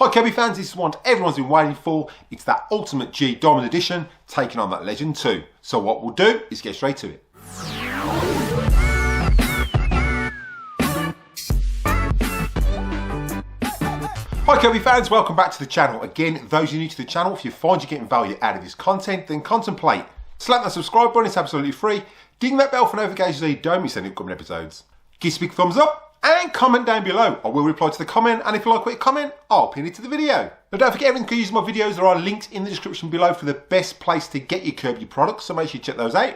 Hi Kirby fans, this is one everyone's been waiting for. It's that Ultimate G Diamond Edition taking on that Legend 2. So what we'll do is get straight to it. Hi Kirby fans, welcome back to the channel. Again, those of you new to the channel, if you find you're getting value out of this content, then contemplate. Slap that subscribe button, it's absolutely free. Ding that bell for notifications so you don't miss any upcoming episodes. Give us a big thumbs up and comment down below. I will reply to the comment, and if you like what you comment, I'll pin it to the video. Now don't forget, everyone can use my videos. There are links in the description below for the best place to get your Kirby products, so make sure you check those out.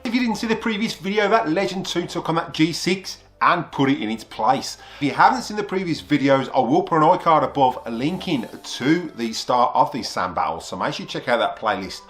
If you didn't see the previous video, that Legend 2 took on that G6 and put it in its place. If you haven't seen the previous videos, I will put an iCard above linking to the start of these sand battles, so make sure you check out that playlist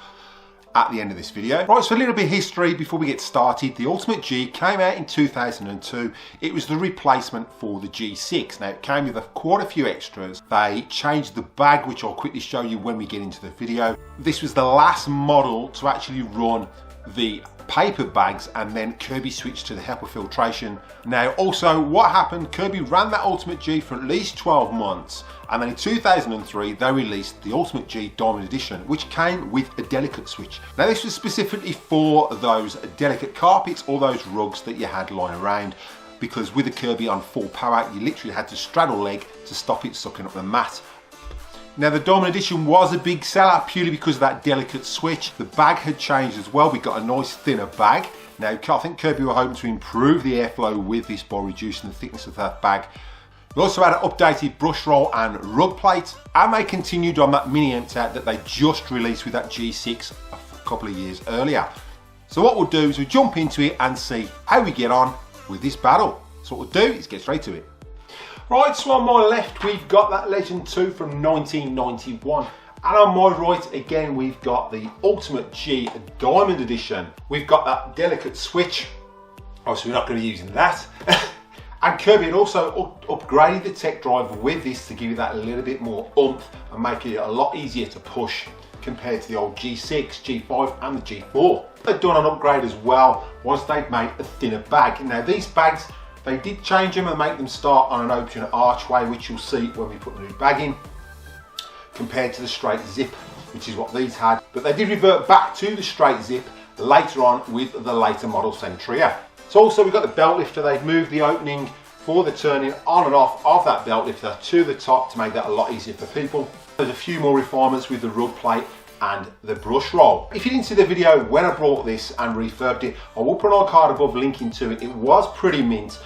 at the end of this video. Right, so a little bit of history before we get started. The Ultimate G came out in 2002. It was the replacement for the G6. Now it came with quite a few extras. They changed the bag, which I'll quickly show you when we get into the video. This was the last model to actually run the paper bags, and then Kirby switched to the HEPA filtration. Now also what happened, Kirby ran that Ultimate G for at least 12 months, and then in 2003 they released the Ultimate G Diamond Edition, which came with a delicate switch. Now this was specifically for those delicate carpets or those rugs that you had lying around, because with the Kirby on full power you literally had to straddle leg to stop it sucking up the mat. Now the Diamond Edition was a big seller purely because of that delicate switch. The bag had changed as well. We got a nice thinner bag. Now I think Kirby were hoping to improve the airflow with this by reducing the thickness of that bag. We also had an updated brush roll and rug plate, and they continued on that mini emptor that they just released with that G6 a couple of years earlier. So what we'll do is we'll jump into it and see how we get on with this battle. So what we'll do is get straight to it. Right, so on my left we've got that Legend 2 from 1991, and on my right again we've got the Ultimate G Diamond Edition. We've got that delicate switch, obviously we're not going to be using that. And Kirby had also upgraded the tech drive with this to give you that a little bit more oomph and make it a lot easier to push compared to the old G6, G5 and the G4. They've done an upgrade as well once they've made a thinner bag. Now these bags, they did change them and make them start on an open archway, which you'll see when we put the new bag in, compared to the straight zip, which is what these had. But they did revert back to the straight zip later on with the later model Centria. So also we've got the belt lifter. They've moved the opening for the turning on and off of that belt lifter to the top to make that a lot easier for people. There's a few more refinements with the rug plate and the brush roll. If you didn't see the video when I brought this and refurbed it, I will put an card above linking to it. It was pretty mint.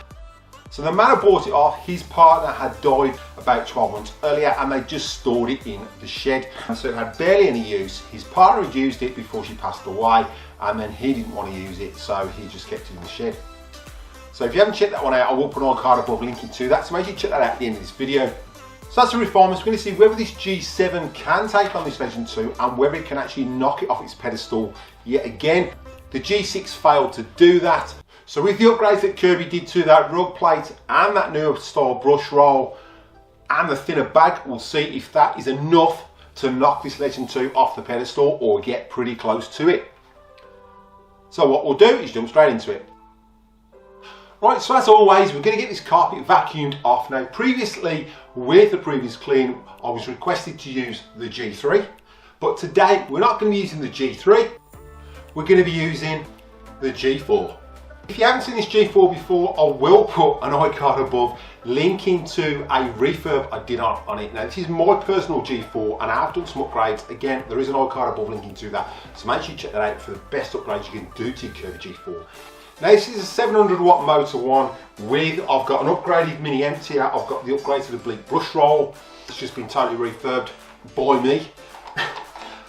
So the man who bought it off, his partner had died about 12 months earlier, and they just stored it in the shed. And so it had barely any use. His partner had used it before she passed away, and then he didn't want to use it, so he just kept it in the shed. So if you haven't checked that one out, I will put an card above linking to that, so make sure you check that out at the end of this video. So that's the refinements. We're going to see whether this G7 can take on this Legend 2 and whether it can actually knock it off its pedestal yet again. The G6 failed to do that. So with the upgrades that Kirby did to that rug plate and that newer style brush roll and the thinner bag, we'll see if that is enough to knock this Legend 2 off the pedestal or get pretty close to it. So what we'll do is jump straight into it. Right, so as always, we're going to get this carpet vacuumed off. Now previously, with the previous clean, I was requested to use the G3, but today we're not going to be using the G3, we're going to be using the G4. If you haven't seen this G4 before, I will put an iCard above linking to a refurb I did on it. Now this is my personal G4 and I have done some upgrades. Again, there is an iCard above linking to that, so make sure you check that out for the best upgrades you can do to your Kirby G4. Now this is a 700 watt motor one with, I've got an upgraded mini emptor, I've got the upgrade to the bleak brush roll. It's just been totally refurbed by me.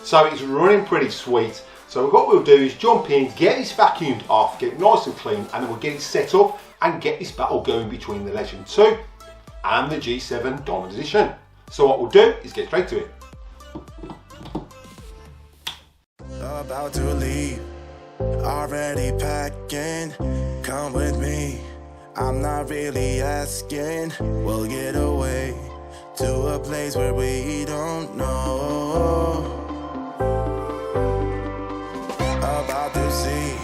So it's running pretty sweet. So what we'll do is jump in, get this vacuumed off, get it nice and clean, and then we'll get it set up and get this battle going between the Legend 2 and the G7 Diamond Edition. So what we'll do is get straight to it. About to leave, already packing, come with me, I'm not really asking, we'll get away to a place where we don't know. About to see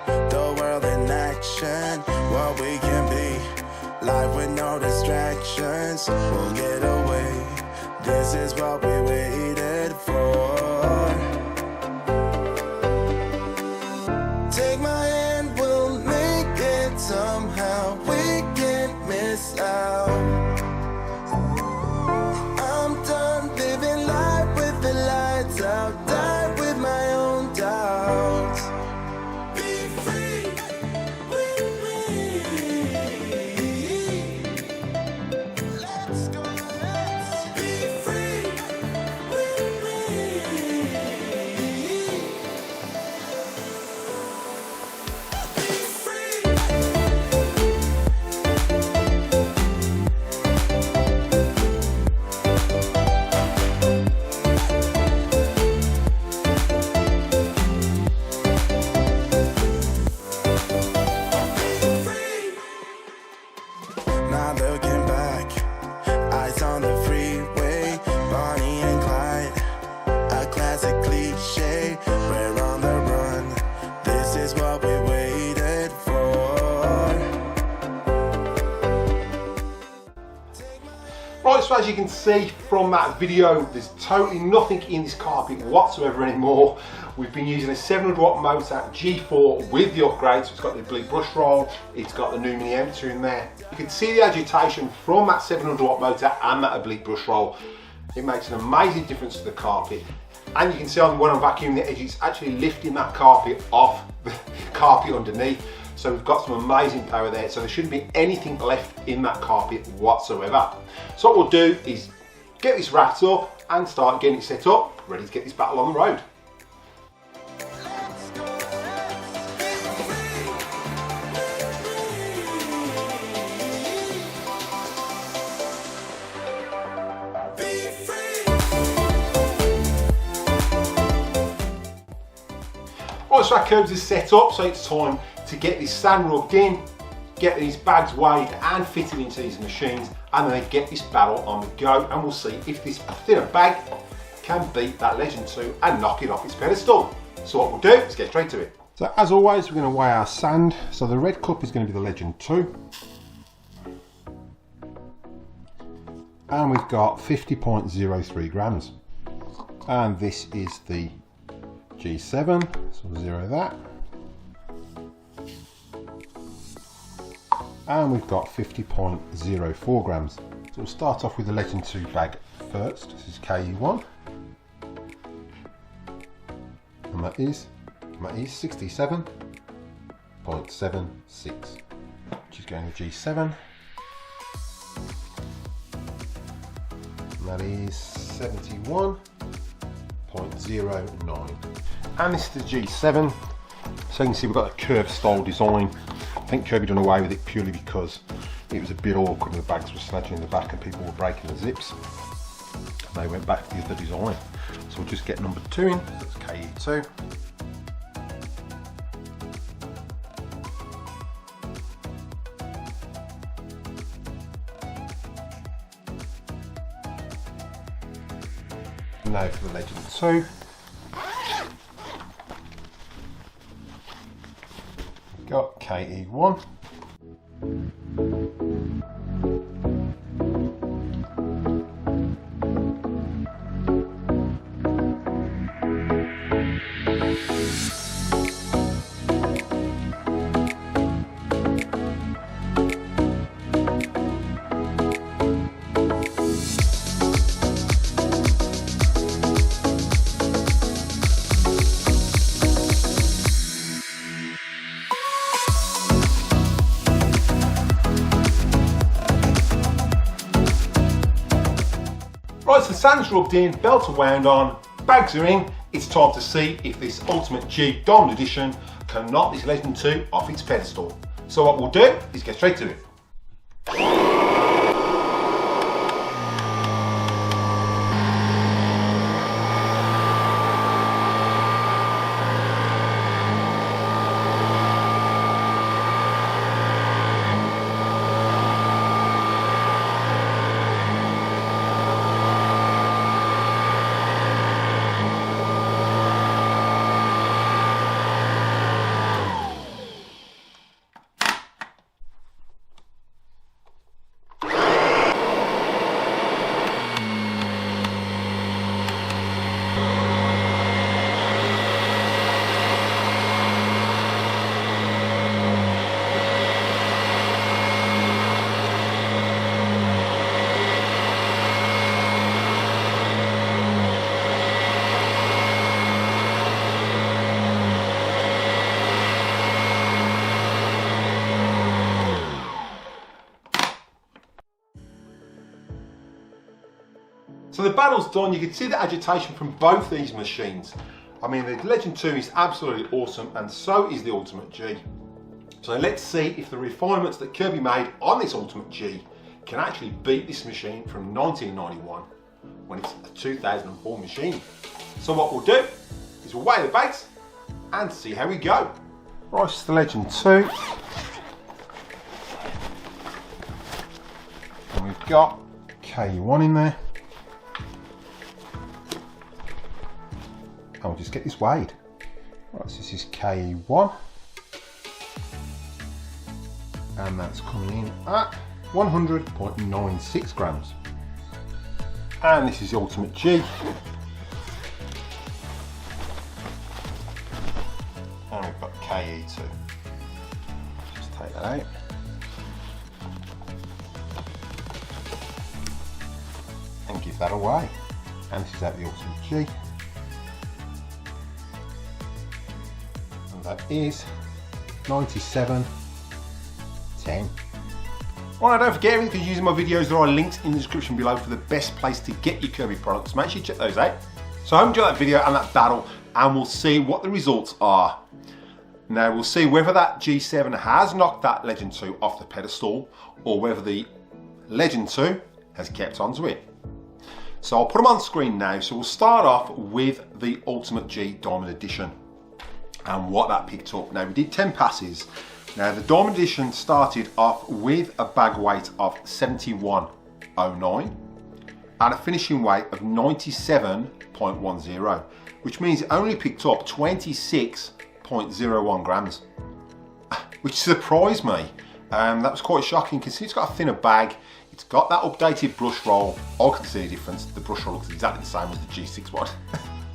the world in action, what we can be, life with no distractions, we'll get away This is what we waited for. Take my hand, we'll make it somehow. We can't miss out. I'm done living life with the lights out. Die with my own doubts. Be free with me. Let's go, let's be free with me. Be free. Not looking back, eyes on the freeway, Bonnie and Clyde, a classic cliche. We're on the run, this is what we waited for. Right, so as you can see from that video, there's totally nothing in this carpet whatsoever anymore. We've been using a 700 watt motor G4 with the upgrades. So it's got the bleed brush roll, it's got the new mini emptor in there. You can see the agitation from that 700 watt motor and that oblique brush roll. It makes an amazing difference to the carpet. And you can see when I'm vacuuming the edge, it's actually lifting that carpet off the carpet underneath. So we've got some amazing power there. So there shouldn't be anything left in that carpet whatsoever. So what we'll do is get this wrapped up and start getting it set up, ready to get this battle on the road. Right, so our curbs is set up, so it's time to get this stand rubbed in, get these bags weighed and fitted into these machines, and then get this barrel on the go, and we'll see if this thinner bag can beat that Legend 2 and knock it off its pedestal. So what we'll do is get straight to it. So as always, we're going to weigh our sand. So the red cup is going to be the Legend 2. And we've got 50.03 grams. And this is the G7, so we'll zero that. And we've got 50.04 grams. So we'll start off with the Legend 2 bag first. This is KE1. And that is 67.76, which is going to G7. And that is 71.09. And this is the G7. So you can see we've got a curved style design. I think Kirby done away with it purely because it was a bit awkward and the bags were snatching in the back and people were breaking the zips. And they went back to the other design. So we'll just get number 2 in, that's KE2. Now for the Legend 2. We've got KE1. Right, so the sand's rubbed in, belts are wound on, bags are in. It's time to see if this Ultimate G Diamond Edition can knock this Legend 2 off its pedestal. So what we'll do is get straight to it. So the battle's done. You can see the agitation from both these machines. I mean, the Legend 2 is absolutely awesome, and so is the Ultimate G. So let's see if the refinements that Kirby made on this Ultimate G can actually beat this machine from 1991 when it's a 2004 machine. So what we'll do is we'll weigh the base and see how we go. Right, it's the Legend 2. And we've got K1 in there. And we'll just get this weighed. Right, so this is K1. And that's coming in at 100.96 grams. And this is the Ultimate G. And we've got KE2. Just take that out. And give that away. And this is at the Ultimate G. And that is 97.10. Well, don't forget, if you're using my videos, there are links in the description below for the best place to get your Kirby products. Make sure you check those out. So I hope you enjoyed that video and that battle, and we'll see what the results are. Now we'll see whether that G7 has knocked that Legend 2 off the pedestal, or whether the Legend 2 has kept onto it. So I'll put them on screen now. So we'll start off with the Ultimate G Diamond Edition and what that picked up. Now we did 10 passes. Now the Diamond Edition started off with a bag weight of 71.09 and a finishing weight of 97.10, which means it only picked up 26.01 grams, which surprised me. That was quite shocking because it's got a thinner bag, it's got that updated brush roll. I can see the difference. The brush roll looks exactly the same as the G6 one,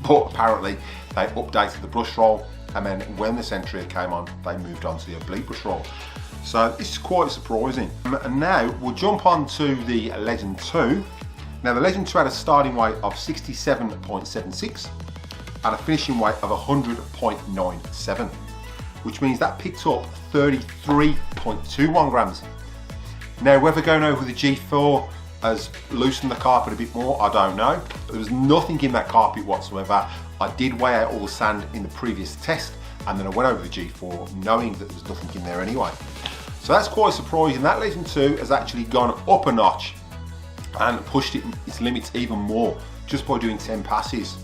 but apparently they updated the brush roll. And then when the Centuria came on, they moved on to the oblique brush roll. So this is quite surprising. And now we'll jump on to the Legend 2. Now the Legend 2 had a starting weight of 67.76 and a finishing weight of 100.97, which means that picked up 33.21 grams. Now whether going over the G4 has loosened the carpet a bit more, I don't know. But there was nothing in that carpet whatsoever. I did weigh out all the sand in the previous test, and then I went over the G4 knowing that there was nothing in there anyway. So that's quite surprising. That Legend 2 has actually gone up a notch and pushed its limits even more just by doing 10 passes.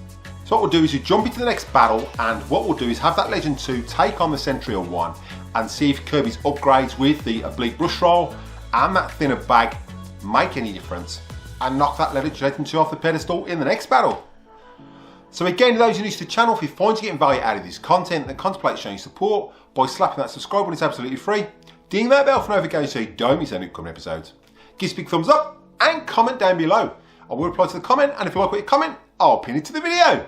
So what we'll do is we jump into the next battle, and what we'll do is have that Legend 2 take on the Centuria 1 and see if Kirby's upgrades with the oblique brush roll and that thinner bag make any difference and knock that Legend 2 off the pedestal in the next battle. So again, those who are new to the channel, if you find you're getting value out of this content, then contemplate showing support by slapping that subscribe button. It's absolutely free. Ding that bell for notifications so you don't miss any upcoming episodes. Give us a big thumbs up and comment down below. I will reply to the comment, and if you like what you comment, I'll pin it to the video.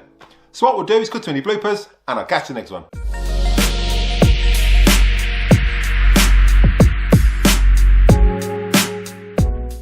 So what we'll do is cut to any bloopers, and I'll catch you in the next one.